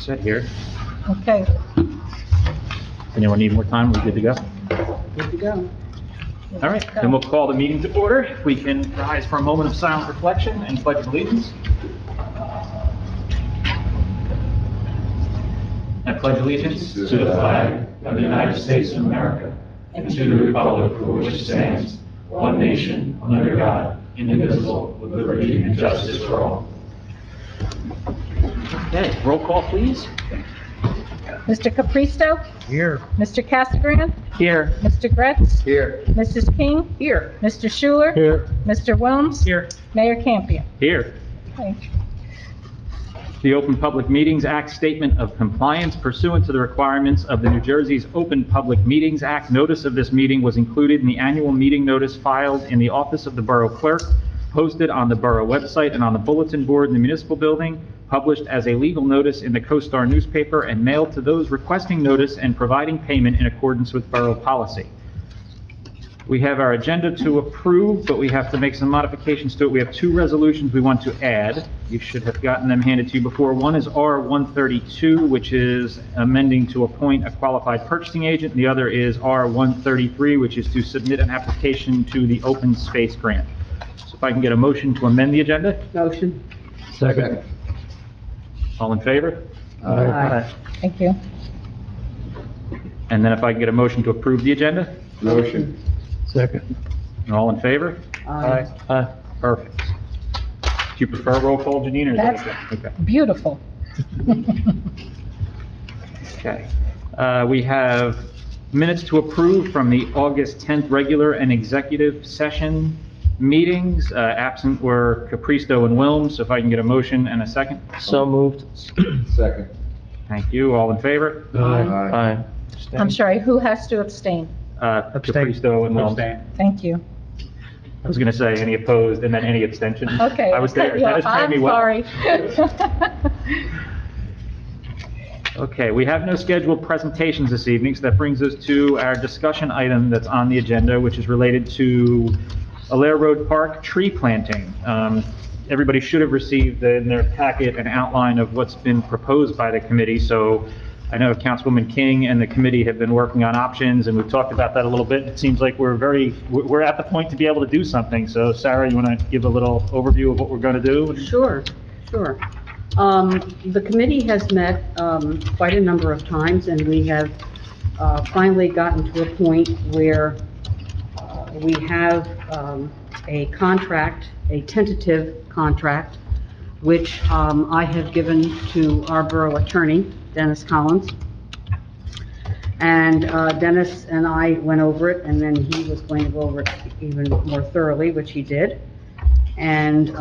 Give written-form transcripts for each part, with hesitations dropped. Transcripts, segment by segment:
set here. Okay, Anyone need more time? We're good to go? Good to go. All right, then we'll call the meeting to order. If we can rise for a moment of silent reflection and pledge allegiance. I pledge allegiance to the flag of the United States of America and to the republic for which it stands, one nation, under God, indivisible, with liberty and justice for all. Okay, roll call, please. Mr. Capristo? Here. Mr. Casagrande? Here. Mr. Gretz? Here. Mrs. King? Here. Mr. Schuler? Here. Mr. Wilms? Here. Mayor Campion? Here. Okay. The Open Public Meetings Act Statement of Compliance pursuant to the requirements of the New Jersey's Open Public Meetings Act. Notice of this meeting was included in the annual meeting notice filed in the office of the Borough Clerk, posted on the Borough website and on the bulletin board in the municipal building, published as a legal notice in the CoStar newspaper, and mailed to those requesting notice and providing payment in accordance with Borough policy. We have our agenda to approve, but we have to make some modifications to it. We have two resolutions we want to add. You should have gotten them handed to you before. One is R-132, which is amending to appoint a qualified purchasing agent. The other is R-133, which is to submit an application to the open space grant. So if I can get a motion to amend the agenda? Motion. Second. All in favor? Aye. Thank you. And then if I can get a motion to approve the agenda? Motion. Second. And all in favor? Aye. Aye. Perfect. Do you prefer roll call, Janine, or is that okay? Okay. Beautiful. Okay. We have minutes to approve from the August 10th regular and executive session meetings. Absent were Capristo and Wilms. So if I can get a motion and a second? So moved. Second. Thank you. All in favor? Aye. I'm sorry, who has to abstain? Abstain. Capristo and Wilms. Thank you. I was going to say any opposed and then any abstentions. Okay. I was there. That is I'm me well. sorry. Okay, we have no scheduled presentations this evening, so that brings us to our discussion item that's on the agenda, which is related to Allaire Road Park tree planting. Everybody should have received in their packet an outline of what's been proposed by the committee, so I know Councilwoman King and the committee have been working on options, and we've talked about that a little bit. It seems like we're at the point to be able to do something. So Sarah, you want to give a little overview of what we're going to do? Sure. The committee has met quite a number of times, and we have finally gotten to a point where we have a contract, a tentative contract, which I have given to our borough attorney, Dennis Collins. And Dennis and I went over it, and then he was going to go over it even more thoroughly, which he did. And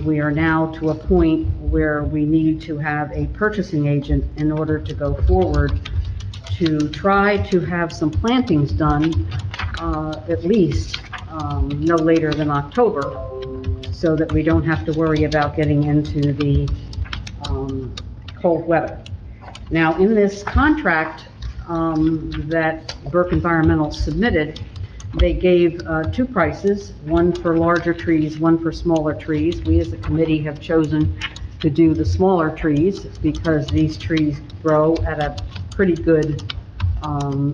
we are now to a point where we need to have a purchasing agent in order to go forward to try to have some plantings done at least no later than October, so that we don't have to worry about getting into the cold weather. Now, in this contract that Burke Environmental submitted, they gave two prices, one for larger trees, one for smaller trees. We as a committee have chosen to do the smaller trees because these trees grow at a pretty good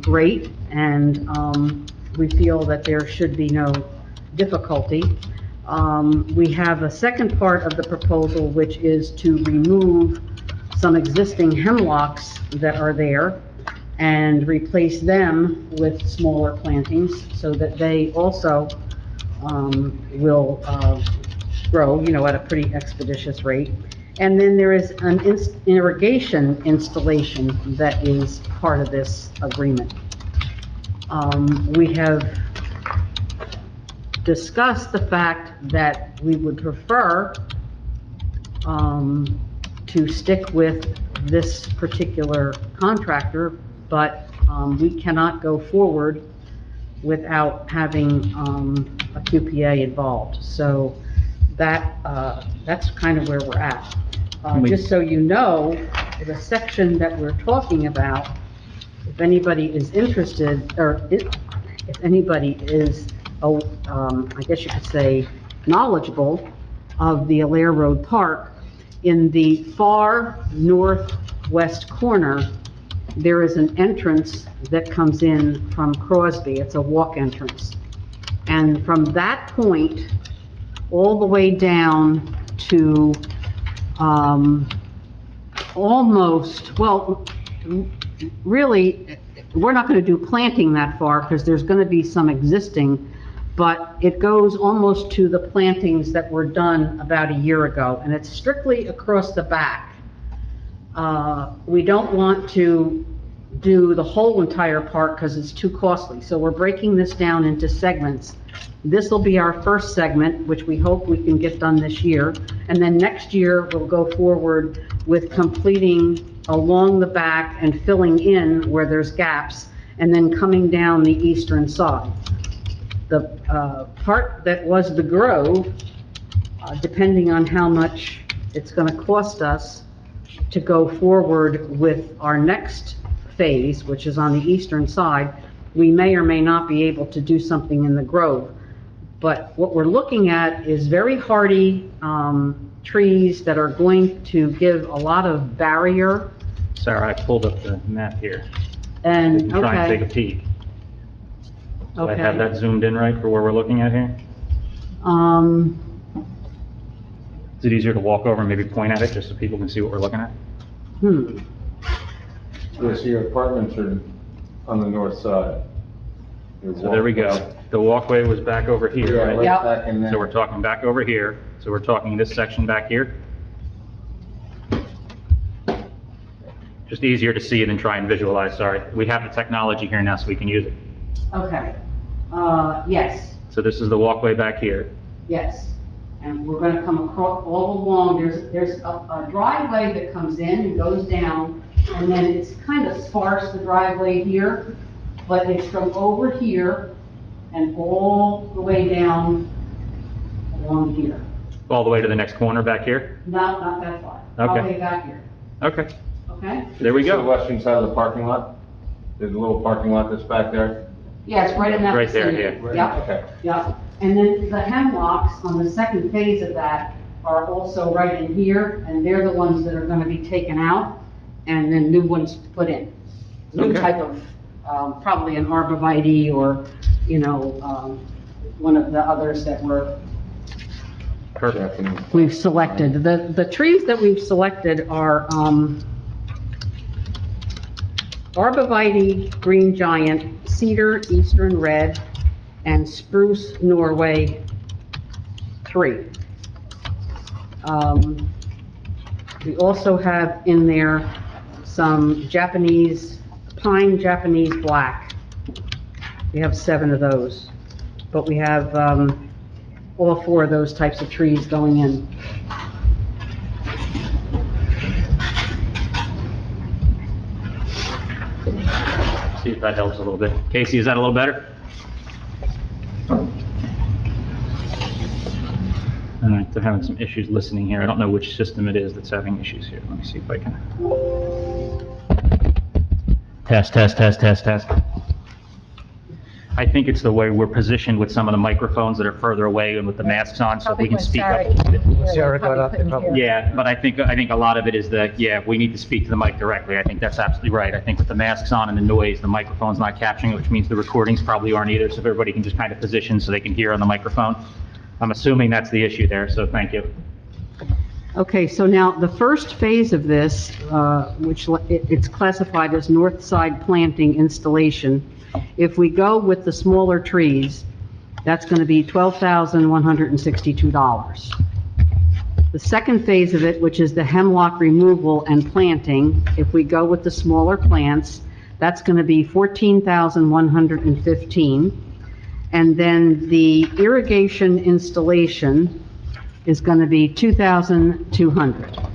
rate, and we feel that there should be no difficulty. We have a second part of the proposal, which is to remove some existing hemlocks that are there and replace them with smaller plantings so that they also will grow, at a pretty expeditious rate. And then there is an irrigation installation that is part of this agreement. We have discussed the fact that we would prefer to stick with this particular contractor, but we cannot go forward without having a QPA involved. So that's kind of where we're at. Just so you know, the section that we're talking about, if anybody is interested, or if anybody is, I guess you could say, knowledgeable of the Allaire Road Park, in the far southwest corner, there is an entrance that comes in from Crosby. It's a walk entrance. And from that point, all the way down to almost, well, really, we're not going to do planting that far because there's going to be some existing, but it goes almost to the plantings that were done about a year ago, and it's strictly across the back. We don't want to do the whole entire park because it's too costly, so we're breaking this down into segments. This will be our first segment, which we hope we can get done this year, and then next year we'll go forward with completing along the back and filling in where there's gaps, and then coming down the eastern side. The part that was the Grove, depending on how much it's going to cost us to go forward with our next phase, which is on the eastern side, we may or may not be able to do something in the Grove. But what we're looking at is very hardy trees that are going to give a lot of barrier. Sarah, I pulled up the map here. And, You can try and take a okay, peek. Do I okay. have that zoomed in right for where we're looking at here? Is it easier to walk over and maybe point at it just so people can see what we're looking at? Yes, your apartments are on the north side. So there we go. The walkway was back over here, Yeah, right? right Yep. back in there. So we're talking back over here. So we're talking this section back here. Just easier to see it and try and visualize, sorry. We have the technology here now so we can use it. Okay, yes, So this is the walkway back here. yes. And we're gonna come across, all along, there's a driveway that comes in and goes down, and then it's kind of sparse, the driveway here, but it's from over here and all the way down along here. All the way to the next corner back here? Not that far, all the Okay. way back here, Okay, okay? there we This is go. the western side of the parking lot? There's a little parking lot that's back there? Yeah, it's right in that Right there, vicinity. yeah. Yep. Okay. Yeah, and then the hemlocks on the second phase of that are also right in here, and they're the ones that are gonna be taken out, and then new ones put in. New Okay. type of, probably an arborvitae or, one of the others that Perfect. we've selected. The trees that we've selected are, arborvitae, green giant, cedar, eastern red, and spruce Norway 3. We also have in there some pine Japanese black. We have 7 of those, but we have all 4 of those types of trees going in. See if that helps a little bit. Casey, is that a little better? All right, they're having some issues listening here. I don't know which system it is that's having issues here. Let me see if I can. Test, test, test, test, test. I think it's the way we're positioned with some of the microphones that are further away and with the masks on, so if we can speak up a little bit. Sarah got up. Yeah, but I think a lot of it is that, yeah, we need to speak to the mic directly. I think that's absolutely right. I think with the masks on and the noise, the microphone's not capturing it, which means the recordings probably aren't either, so if everybody can just kind of position so they can hear on the microphone. I'm assuming that's the issue there, so thank you. Okay, so now the first phase of this, which it's classified as north side planting installation, if we go with the smaller trees, that's going to be $12,162. The second phase of it, which is the hemlock removal and planting, if we go with the smaller plants, that's going to be $14,115. And then the irrigation installation is going to be $2,200.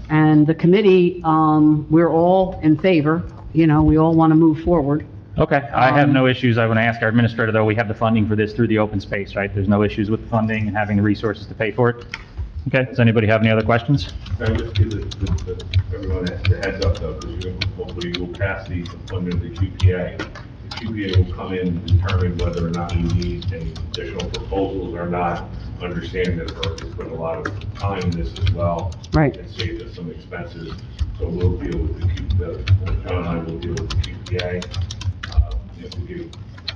And the committee, we're all in favor, we all want to move forward. Okay, I have no issues. I want to ask our administrator, though, we have the funding for this through the open space, right? There's no issues with the funding and having the resources to pay for it? Okay, does anybody have any other questions? I would just give everyone the heads up though, because hopefully you'll pass these under the QPA. the QPA will come in and determine whether or not we need any additional proposals or not, understanding that Earth has put a lot of time in this as well. Right. And saved us some expenses, so we'll deal with John and I will deal with the QPA. If we give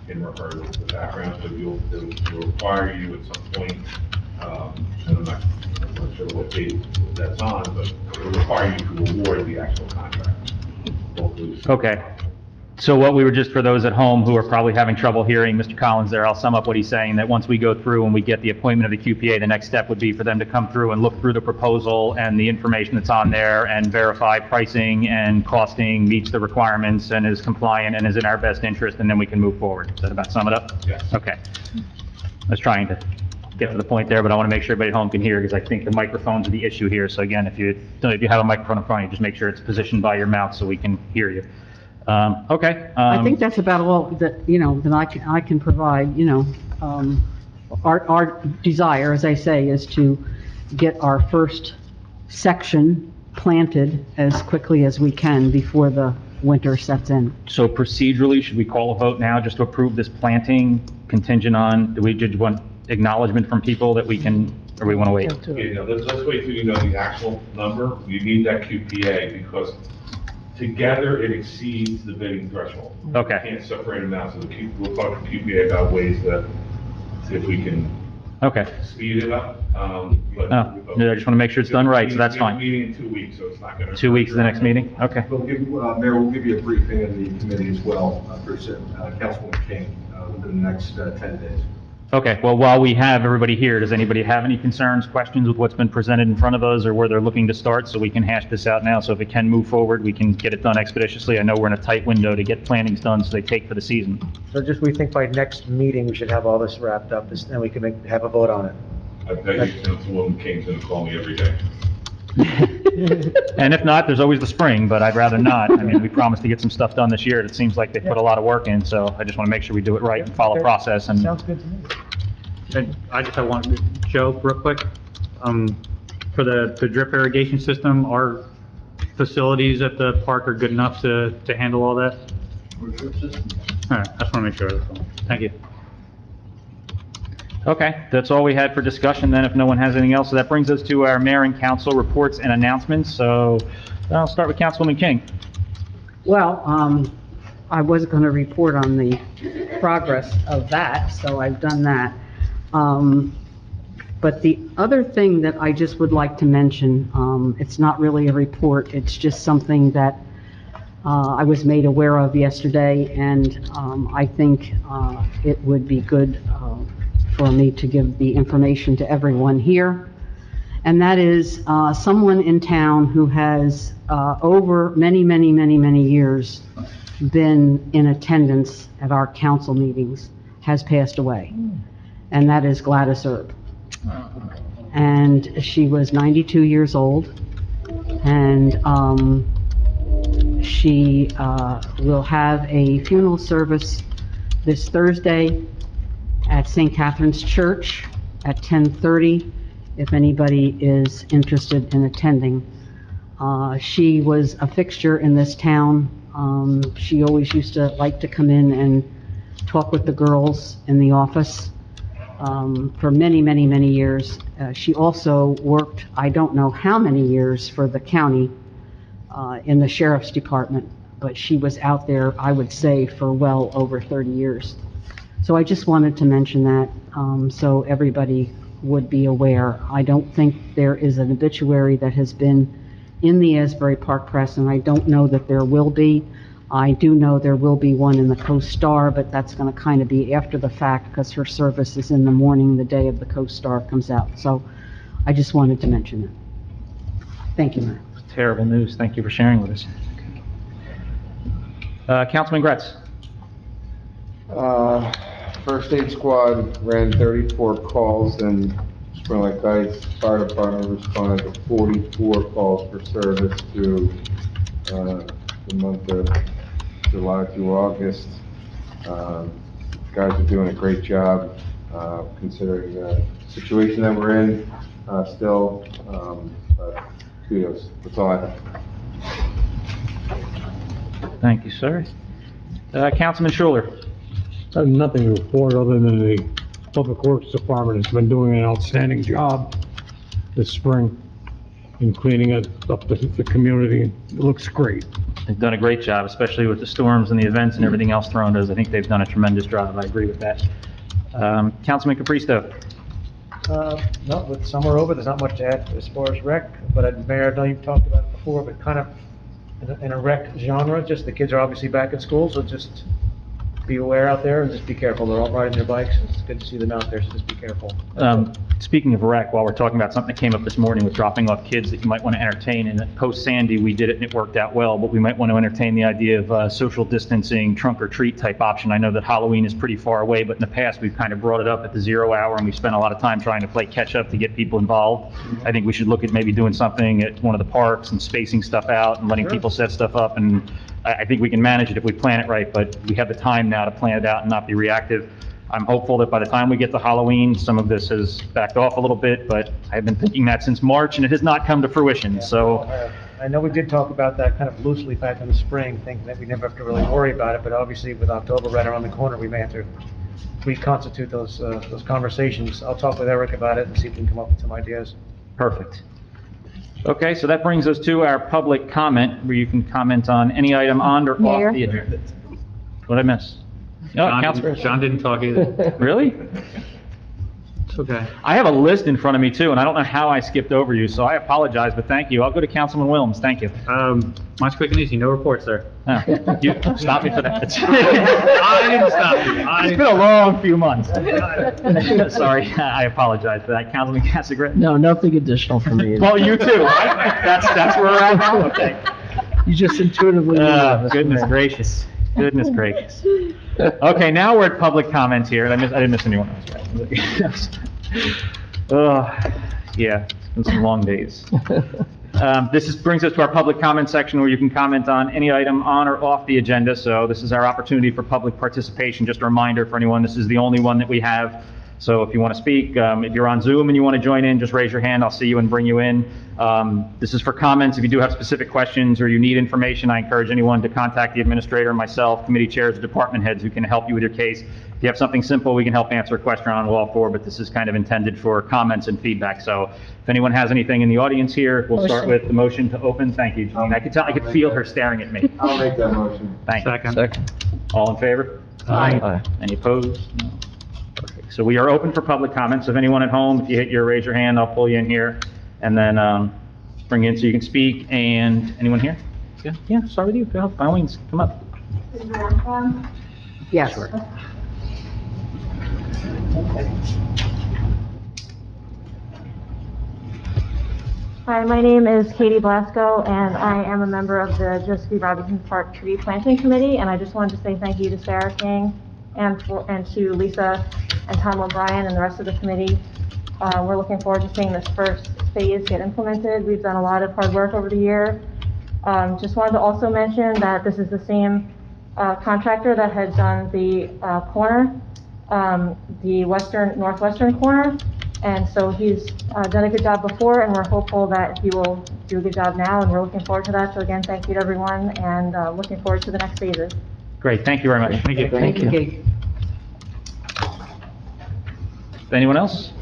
him or her the background, so they'll require you at some point, and I'm not sure what date that's on, but it'll require you to award the actual contract. Hopefully. Okay. So what we were, just for those at home who are probably having trouble hearing Mr. Collins there, I'll sum up what he's saying, that once we go through and we get the appointment of the QPA, the next step would be for them to come through and look through the proposal and the information that's on there and verify pricing and costing meets the requirements and is compliant and is in our best interest, and then we can move forward. Does that about sum it up? Yes. Okay. I was trying to get to the point there, but I want to make sure everybody at home can hear, because I think the microphones are the issue here. So again, if you have a microphone in front of you, just make sure it's positioned by your mouth so we can hear you. Okay. I think that's about all that, that I can provide, Our desire, as I say, is to get our first section planted as quickly as we can before the winter sets in. So procedurally, should we call a vote now just to approve this planting contingent on, do we just want acknowledgement from people that we can, or we want to wait? Okay, let's wait till you know the actual number. You need that QPA because together it exceeds the bidding threshold. Okay. You can't separate them out, so we'll talk to QPA about ways that, see if we can Okay. speed it up. But Yeah, I just want to make sure it's done right, so that's We have a fine. meeting in 2 weeks, so it's not going to. 2 weeks is the next meeting? Okay. Mayor, we'll give you a briefing in the committee as well, for Councilwoman King, within the next 10 days. Okay, well, while we have everybody here, does anybody have any concerns, questions with what's been presented in front of us or where they're looking to start, so we can hash this out now? So if it can move forward, we can get it done expeditiously. I know we're in a tight window to get plantings done so they take for the season. So just, we think by next meeting, we should have all this wrapped up, and we can have a vote on it. I bet you Councilwoman King's going to call me every day. And if not, there's always the spring, but I'd rather not. I mean, we promised to get some stuff done this year, and it seems like they put a lot of work in, so I just want to make sure we do it right and follow Okay. process. And Sounds good to me. And I just have one, Joe, real quick. For the drip irrigation system, our facilities at the park are good enough to handle all that? All right, I just want to make sure. Thank you. Okay, that's all we had for discussion then, if no one has anything else. So that brings us to our mayor and council reports and announcements. So I'll start with Councilwoman King. Well, I was going to report on the progress of that, so I've done that. But the other thing that I just would like to mention, it's not really a report, it's just something that I was made aware of yesterday, and I think it would be good for me to give the information to everyone here. And that is someone in town who has over many, many, many, many years been in attendance at our council meetings has passed away. And that is Gladys Erb. And she was 92 years old, and she will have a funeral service this Thursday at St. Catherine's Church at 10:30, if anybody is interested in attending. She was a fixture in this town. She always used to like to come in and talk with the girls in the office for many, many, many years. She also worked, I don't know how many years, for the county in the sheriff's department, but she was out there, I would say, for well over 30 years. So I just wanted to mention that, so everybody would be aware. I don't think there is an obituary that has been in the Asbury Park Press, and I don't know that there will be. I do know there will be one in the Coast Star, but that's going to kind of be after the fact, because her service is in the morning, the day of the Coast Star comes out. So I just wanted to mention that. Thank you, Mayor. Terrible news. Thank you for sharing with us. Councilman Gretz. First aid squad ran 34 calls, and Spring Lake Heights Fire Department responded to 44 calls for service through the month of July through August. Guys are doing a great job considering the situation that we're in still, but kudos. That's all I have. Thank you, sir. Councilman Schuler. I have nothing to report other than the Public Works Department has been doing an outstanding job this spring in cleaning it up the community. It looks great. They've done a great job, especially with the storms and the events and everything else thrown at us. I think they've done a tremendous job. I agree with that. Councilman Capristo. No, with summer over, there's not much to add as far as rec, but Mayor, I know you've talked about it before, but kind of in a rec genre, just the kids are obviously back in school, so just be aware out there and just be careful. They're all riding their bikes, and it's good to see them out there, so just be careful. Speaking of rec, while we're talking about something that came up this morning with dropping off kids that you might want to entertain, and post Sandy, we did it and it worked out well, but we might want to entertain the idea of social distancing, trunk or treat type option. I know that Halloween is pretty far away, but in the past, we've kind of brought it up at the 0 hour, and we spent a lot of time trying to play catch up to get people involved. I think we should look at maybe doing something at one of the parks and spacing stuff out and letting people set stuff up, and I think we can manage it if we plan it right, but we have the time now to plan it out and not be reactive. I'm hopeful that by the time we get to Halloween, some of this has backed off a little bit, but I've been thinking that since March, and it has not come to fruition, so. I know we did talk about that kind of loosely back in the spring, thinking that we never have to really worry about it, but obviously with October right around the corner, we may have to reconstitute those conversations. I'll talk with Eric about it and see if we can come up with some ideas. Perfect. Okay, so that brings us to our public comment, where you can comment on any item on or Mayor? off the agenda. What did I miss? Oh, Councilor. John didn't talk either. Really? It's okay. I have a list in front of me too, and I don't know how I skipped over you, so I apologize, but thank you. I'll go to Councilman Williams, thank you. Mine's quick and easy, no reports there. Oh, you stop me for that. I didn't stop you. It's been a long few months. Sorry, I apologize for that. Councilman Casagret? No, nothing additional from me. Well, you too. That's where we're at now? Okay. You just intuitively knew that, Mr. Goodness Mayor. gracious. Goodness gracious. Okay, now we're at public comments here. I didn't miss anyone else, right? Yeah, it's been some long days. Brings us to our public comment section where you can comment on any item on or off the agenda. So this is our opportunity for public participation. Just a reminder for anyone, this is the only one that we have. So if you want to speak, if you're on Zoom and you want to join in, just raise your hand. I'll see you and bring you in. This is for comments. If you do have specific questions or you need information, I encourage anyone to contact the administrator, myself, committee chairs, or department heads who can help you with your case. If you have something simple, we can help answer a question on all four, but this is kind of intended for comments and feedback. So if anyone has anything in the audience here, we'll start with the motion to open. Thank you, Janine. I could feel her staring at me. I'll make that motion. Thank you. Second. All in favor? Aye. Any opposed? No. Perfect. So we are open for public comments. If anyone at home, if you hit your raise your hand, I'll pull you in here and then bring you in so you can speak. And anyone here? Yeah, start with you. Go, by all means, come up. Yes. Hi, my name is Katie Blasco, and I am a member of the Joseph B. Robinson Park Tree Planting Committee, and I just wanted to say thank you to Sarah King and to Lisa and Tom O'Brien and the rest of the committee. We're looking forward to seeing this first phase get implemented. We've done a lot of hard work over the year. Just wanted to also mention that this is the same contractor that had done the corner, the northwestern corner. And so he's done a good job before, and we're hopeful that he will do a good job now, and we're looking forward to that. So again, thank you to everyone, and looking forward to the next phases. Great, thank you very much. Thank you. Thank you, Kate. Anyone else?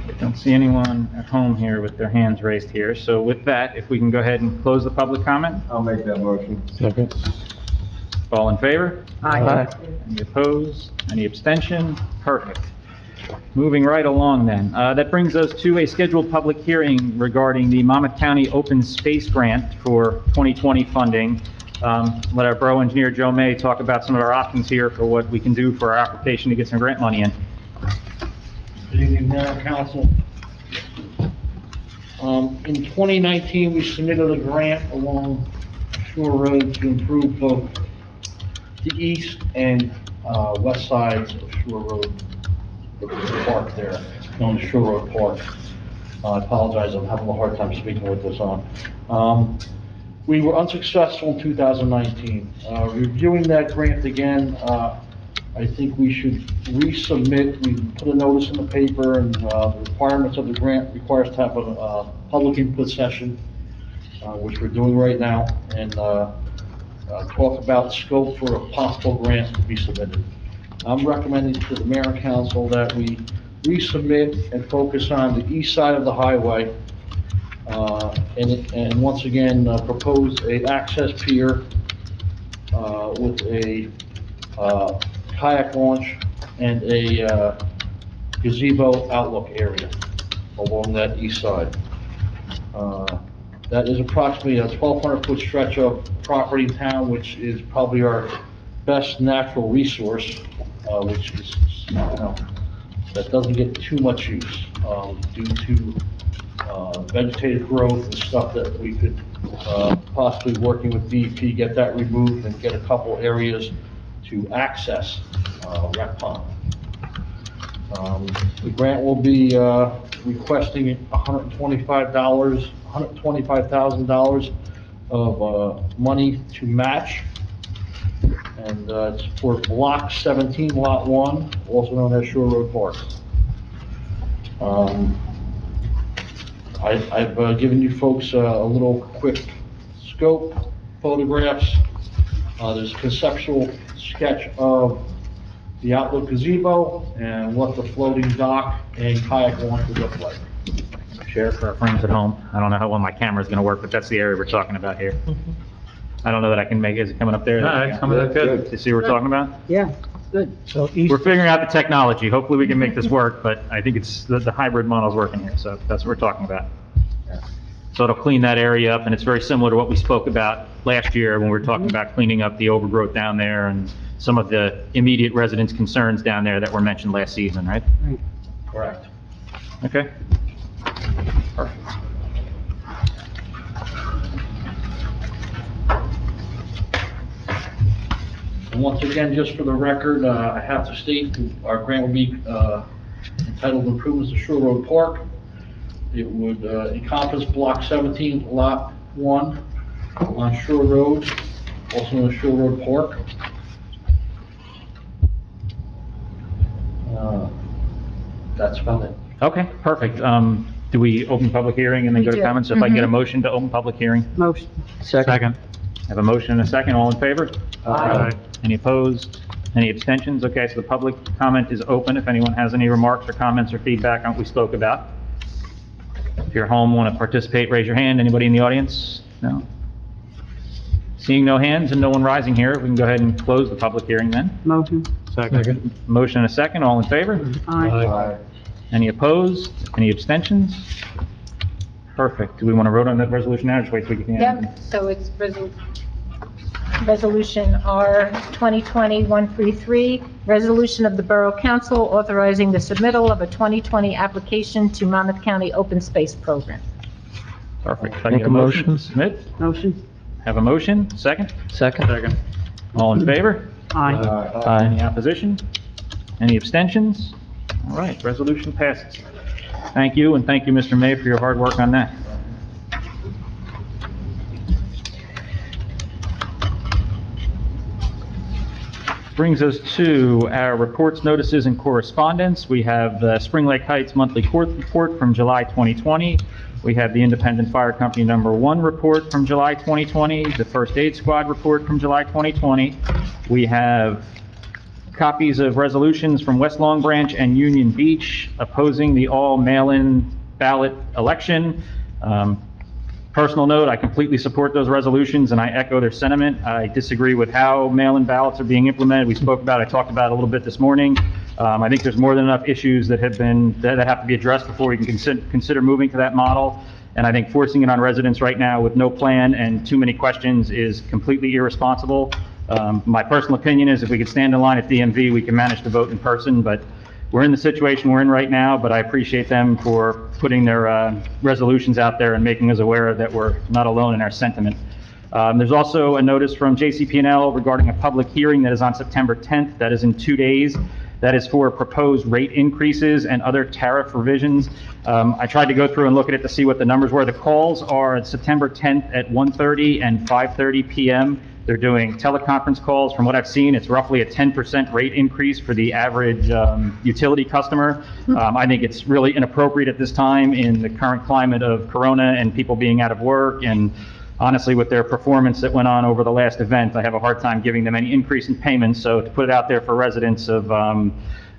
I don't see anyone at home here with their hands raised here. So with that, if we can go ahead and close the public comment. I'll make that motion. Second. All in favor? Aye. Any opposed? Any abstention? Perfect. Moving right along then. That brings us to a scheduled public hearing regarding the Monmouth County Open Space Grant for 2020 funding. Let our Borough Engineer Joe May talk about some of our options here for what we can do for our application to get some grant money in. Good evening, Mayor and Council. In 2019, we submitted a grant along Shore Road to improve both the east and west sides of Shore Road. The park there, known as Shore Road Park. I apologize, I'm having a hard time speaking with this on. We were unsuccessful in 2019. Reviewing that grant again, I think we should resubmit. We put a notice in the paper, and the requirements of the grant requires to have a public input session, which we're doing right now. And talk about scope for a possible grant to be submitted. I'm recommending to the mayor and council that we resubmit and focus on the east side of the highway, and once again, propose a access pier with a kayak launch and a gazebo outlook area along that east side. That is approximately a 1,200-foot stretch of property in town, which is probably our best natural resource, which is, that doesn't get too much use due to vegetative growth and stuff that we could possibly, working with DEP, get that removed and get a couple areas to access Rec Pond. The grant will be requesting $125,000 of money to match, and it's for Block 17, Lot 1, also known as Shore Road Park. I've given you folks a little quick scope, photographs. There's a conceptual sketch of the outlook gazebo and what the floating dock and kayak launch would look like. Share for our friends at home. I don't know how well my camera's gonna work, but that's the area we're talking about here. I don't know that I can make, is it coming up there? No, it's coming up good. You see what we're talking about? Yeah, good. So We're figuring out the technology. Hopefully we can make this work, but I think it's, the hybrid model's working here, so that's what we're talking about. So it'll clean that area up, and it's very similar to what we spoke about last year when we were talking about cleaning up the overgrowth down there and some of the immediate residents' concerns down there that were mentioned last season, right? Correct. Okay. Perfect. And once again, just for the record, I have to state our grant will be entitled Improvements to Shore Road Park. It would encompass Block 17, Lot 1 on Shore Road, also known as Shore Road Park. That's about it. Okay, perfect. Do we open public hearing and then We go to do. comments? If I get a motion to open public hearing? Motion. Second. I have a motion and a second. All in favor? Aye. Any opposed? Any abstentions? Okay, so the public comment is open. If anyone has any remarks or comments or feedback on what we spoke about. If you're home, want to participate, raise your hand. Anybody in the audience? No? Seeing no hands and no one rising here, we can go ahead and close the public hearing then. Motion. Second. Motion and a second. All in favor? Aye. Any opposed? Any abstentions? Perfect. Do we want to vote on that resolution now? Just wait till we get to the end. Yep, so it's Resolution R 2020-133, resolution of the Borough Council authorizing the submittal of a 2020 application to Monmouth County Open Space Program. Perfect. If I Make get a motion. to submit? Motion. Have a motion? Second? Second. Second. All in favor? Aye. Any Aye. opposition? Any abstentions? All right, resolution passes. Thank you, and thank you, Mr. May, for your hard work on that. Brings us to our reports, notices, and correspondence. We have the Spring Lake Heights Monthly Court Report from July 2020. We have the Independent Fire Company Number 1 report from July 2020, the First Aid Squad report from July 2020. We have copies of resolutions from West Long Branch and Union Beach opposing the all mail-in ballot election. Personal note, I completely support those resolutions and I echo their sentiment. I disagree with how mail-in ballots are being implemented. We spoke about, I talked about it a little bit this morning. I think there's more than enough issues that have to be addressed before we can consider moving to that model. And I think forcing it on residents right now with no plan and too many questions is completely irresponsible. My personal opinion is if we could stand in line at DMV, we can manage to vote in person, but we're in the situation we're in right now, but I appreciate them for putting their resolutions out there and making us aware that we're not alone in our sentiment. There's also a notice from JCP&L regarding a public hearing that is on September 10th. That is in 2 days. That is for proposed rate increases and other tariff revisions. I tried to go through and look at it to see what the numbers were. The calls are September 10th at 1:30 and 5:30 p.m. They're doing teleconference calls. From what I've seen, it's roughly a 10% rate increase for the average utility customer. I think it's really inappropriate at this time in the current climate of Corona and people being out of work and honestly, with their performance that went on over the last event, I have a hard time giving them any increase in payments. So to put it out there for residents of,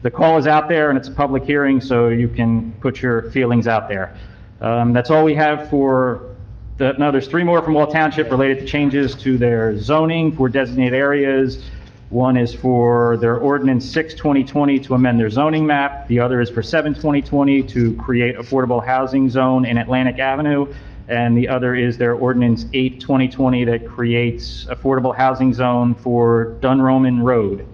the call is out there and it's a public hearing, so you can put your feelings out there. That's all we have for no, there's 3 more from Wall Township related to changes to their zoning for designated areas. One is for their ordinance 6/2020 to amend their zoning map. The other is for 7/2020 to create affordable housing zone in Atlantic Avenue. And the other is their ordinance 8/2020 that creates affordable housing zone for Dunroman Road.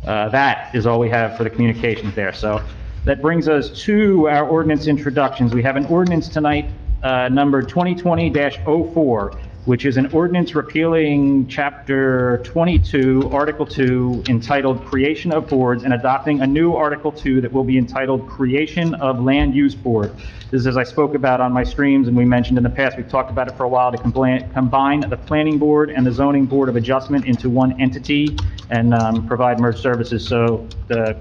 That is all we have for the communications there. So that brings us to our ordinance introductions. We have an ordinance tonight, number 2020-04, which is an ordinance repealing Chapter 22, Article 2, entitled Creation of Boards, and adopting a new Article 2 that will be entitled Creation of Land Use Board. This is, as I spoke about on my streams, and we mentioned in the past, we've talked about it for a while, to combine the Planning Board and the Zoning Board of Adjustment into one entity and provide merged services. So,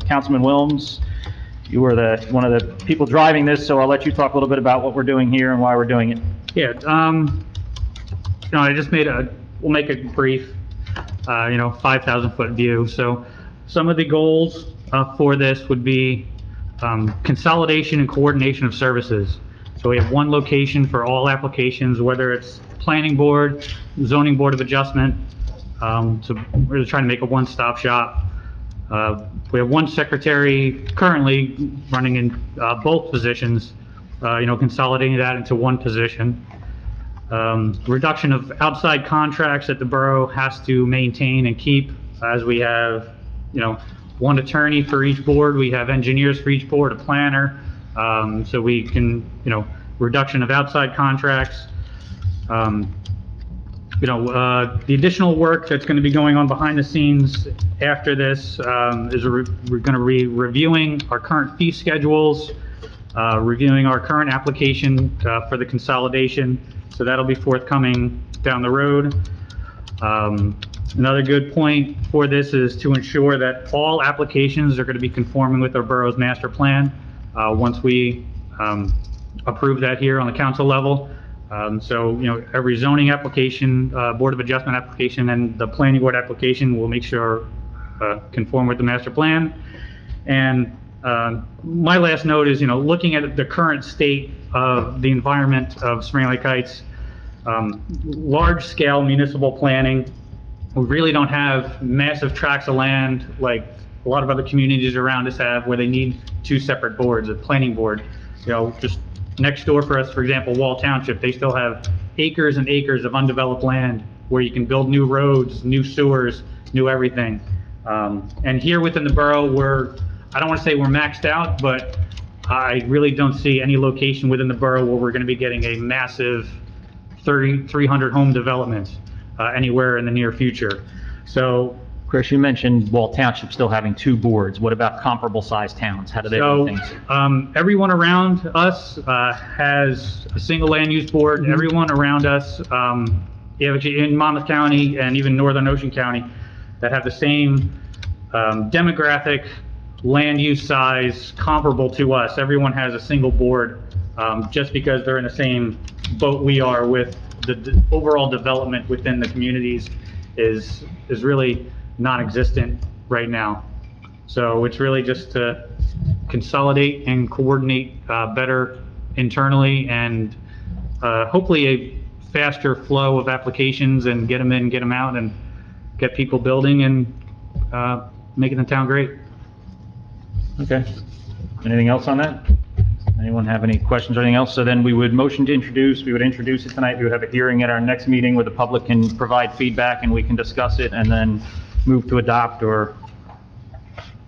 Councilman Wilms, you were one of the people driving this, so I'll let you talk a little bit about what we're doing here and why we're doing it. Yeah, I just we'll make it brief, 5,000-foot view. So some of the goals for this would be consolidation and coordination of services. So we have one location for all applications, whether it's Planning Board, Zoning Board of Adjustment. So we're just trying to make a one-stop shop. We have one secretary currently running in both positions, consolidating that into one position. Reduction of outside contracts that the borough has to maintain and keep, as we have, one attorney for each board, we have engineers for each board, a planner, so we can, reduction of outside contracts. The additional work that's going to be going on behind the scenes after this is we're going to be reviewing our current fee schedules, reviewing our current application for the consolidation. So that'll be forthcoming down the road. Another good point for this is to ensure that all applications are going to be conforming with our borough's master plan once we approve that here on the council level. Every zoning application, Board of Adjustment application, and the Planning Board application will make sure conform with the master plan. And my last note is, looking at the current state of the environment of Spring Lake Heights, large-scale municipal planning, we really don't have massive tracts of land like a lot of other communities around us have, where they need 2 separate boards, a planning board. Just next door for us, for example, Wall Township, they still have acres and acres of undeveloped land where you can build new roads, new sewers, new everything. And here within the borough, I don't want to say we're maxed out, but I really don't see any location within the borough where we're going to be getting a massive 300 home development anywhere in the near future. So, Chris, you mentioned Wall Township still having 2 boards. What about comparable sized towns? How do they do things? Everyone around us has a single land use board. Mm-hmm. Everyone around us, actually in Monmouth County and even Northern Ocean County, that have the same demographic, land use size comparable to us. Everyone has a single board, just because they're in the same boat we are with the overall development within the communities is really non-existent right now. So it's really just to consolidate and coordinate better internally, and hopefully a faster flow of applications, and get them in, get them out, and get people building and making the town great. Okay. Anything else on that? Anyone have any questions or anything else? So then we would motion to introduce, we would introduce it tonight, we would have a hearing at our next meeting where the public can provide feedback and we can discuss it, and then move to adopt or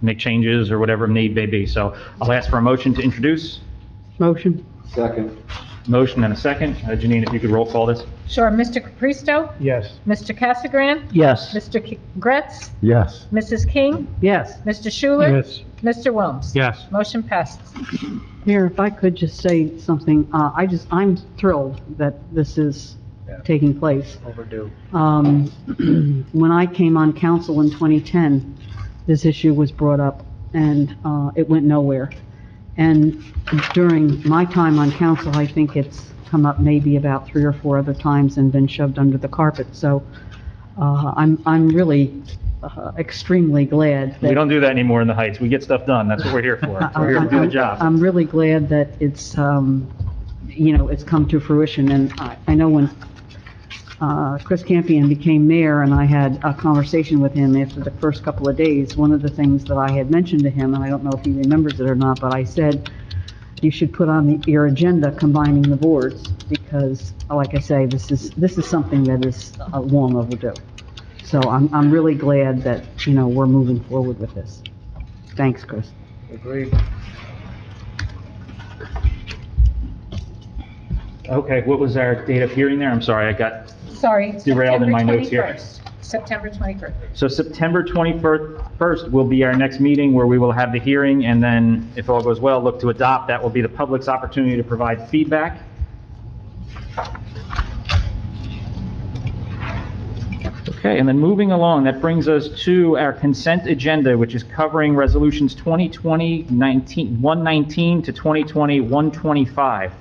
make changes or whatever need may be. So I'll ask for a motion to introduce. Motion. Second. Motion and a second. Janine, if you could roll call this. Sure. Mr. Capristo? Yes. Mr. Casagrande? Yes. Mr. Gretz? Yes. Mrs. King? Yes. Mr. Schuler? Yes. Mr. Wilms? Yes. Motion passes. Mayor, if I could just say something, I'm thrilled that this is taking place. Overdue. When I came on council in 2010, this issue was brought up, and it went nowhere. And during my time on council, I think it's come up maybe about 3 or 4 other times and been shoved under the carpet. So I'm really extremely glad that... We don't do that anymore in the Heights. We get stuff done. That's what we're here for. We're here to do the job. I'm really glad that it's, it's come to fruition. And I know when Chris Campion became mayor and I had a conversation with him after the first couple of days, one of the things that I had mentioned to him, and I don't know if he remembers it or not, but I said, you should put on your agenda combining the boards, because, like I say, this is something that is long overdue. So I'm really glad that, we're moving forward with this. Thanks, Chris. Agreed. Okay, what was our date of hearing there? I'm sorry, I got Sorry, derailed in my notes here. September 21st. So September 21st will be our next meeting where we will have the hearing, and then, if all goes well, look to adopt. That will be the public's opportunity to provide feedback. Okay, and then moving along, that brings us to our consent agenda, which is covering resolutions 2020-119 to 2020-125.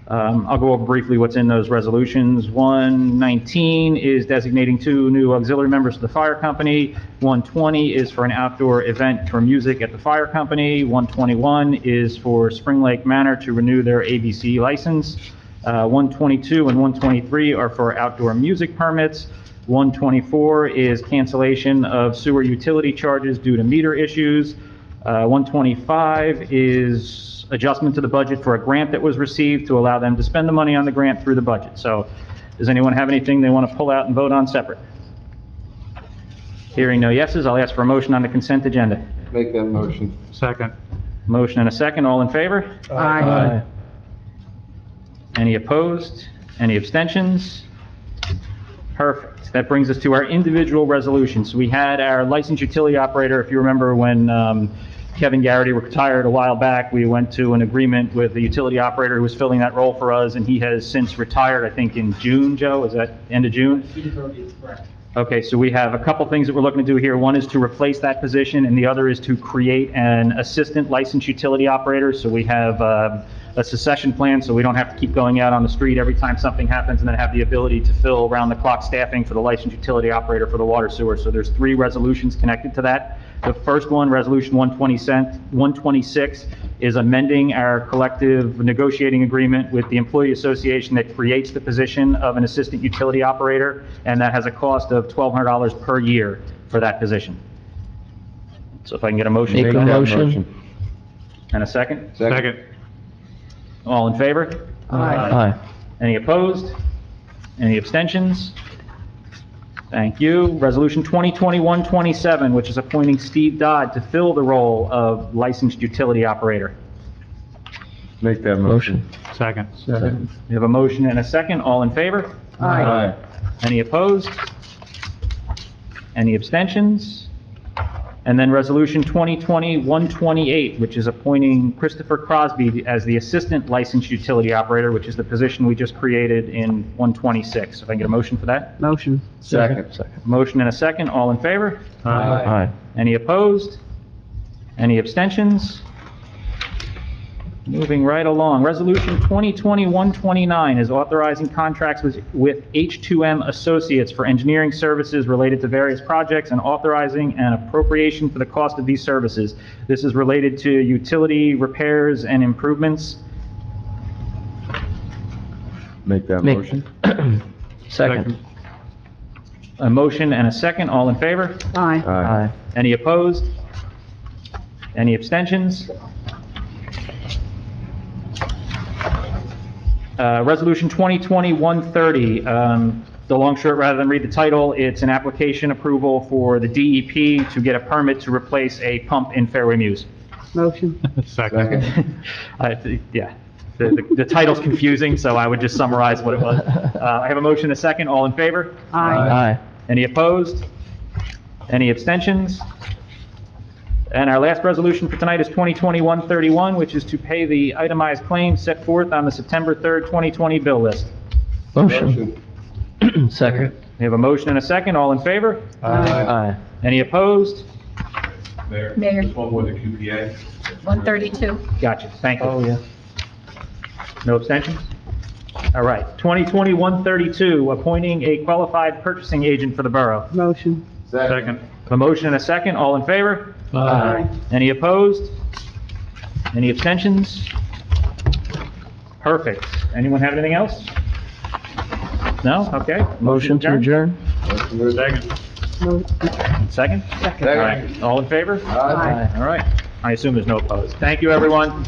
I'll go over briefly what's in those resolutions. 119 is designating 2 new auxiliary members to the fire company. 120 is for an outdoor event for music at the fire company. 121 is for Spring Lake Manor to renew their ABC license. 122 and 123 are for outdoor music permits. 124 is cancellation of sewer utility charges due to meter issues. 125 is adjustment to the budget for a grant that was received to allow them to spend the money on the grant through the budget. So does anyone have anything they want to pull out and vote on separate? Hearing no yeses, I'll ask for a motion on the consent agenda. Make that motion. Second. Motion and a second, all in favor? Aye. Any opposed? Any abstentions? Perfect. That brings us to our individual resolutions. We had our licensed utility operator, if you remember when Kevin Garrity retired a while back, we went to an agreement with the utility operator who was filling that role for us, and he has since retired, I think in June, Joe, is that end of June? June 30th, correct. Okay, so we have a couple things that we're looking to do here. One is to replace that position, and the other is to create an assistant licensed utility operator. So we have a succession plan, so we don't have to keep going out on the street every time something happens, and then have the ability to fill around-the-clock staffing for the licensed utility operator for the water sewer. So there's 3 resolutions connected to that. The first one, Resolution 126, is amending our collective negotiating agreement with the employee association that creates the position of an assistant utility operator, and that has a cost of $1,200 per year for that position. So if I can get a motion. Make a that motion. And a second? Second. All in favor? Aye. Any opposed? Any abstentions? Thank you. Resolution 2020-127, which is appointing Steve Dodd to fill the role of licensed utility operator. Make that motion. Second. We have a motion and a second. All in favor? Aye. Any opposed? Any abstentions? And then Resolution 2020-128, which is appointing Christopher Crosby as the Assistant Licensed Utility Operator, which is the position we just created in 126. If I can get a motion for that? Motion. Second. Motion and a second. All in favor? Aye. Any opposed? Any abstentions? Moving right along, Resolution 2020-129 is authorizing contracts with H2M Associates for engineering services related to various projects and authorizing an appropriation for the cost of these services. This is related to utility repairs and improvements. Make that Make- motion. Second. A motion and a second, all in favor? Aye. Aye. Any opposed? Any abstentions? Resolution 2020-130, the long short, rather than read the title, it's an application approval for the DEP to get a permit to replace a pump in Fairway Mews. Motion. Second. Yeah, the title's confusing, so I would just summarize what it was. I have a motion and a second, all in favor? Aye. Any opposed? Any abstentions? And our last resolution for tonight is 2020-131, which is to pay the itemized claims set forth on the September 3rd, 2020 bill list. Motion. Second. We have a motion and a second. All in favor? Aye. Any opposed? Mayor, Mayor. this one with the QPA. 132. Gotcha. Thank you. Oh, yeah. No abstentions? All right, 2020-132, appointing a qualified purchasing agent for the borough. Motion. Second. A motion and a second, all in favor? Aye. Any opposed? Any abstentions? Perfect. Anyone have anything else? No? Okay. Motion to adjourn? Second. Second? Second. All right, all in favor? Aye. All right, I assume there's no opposed. Thank you, everyone.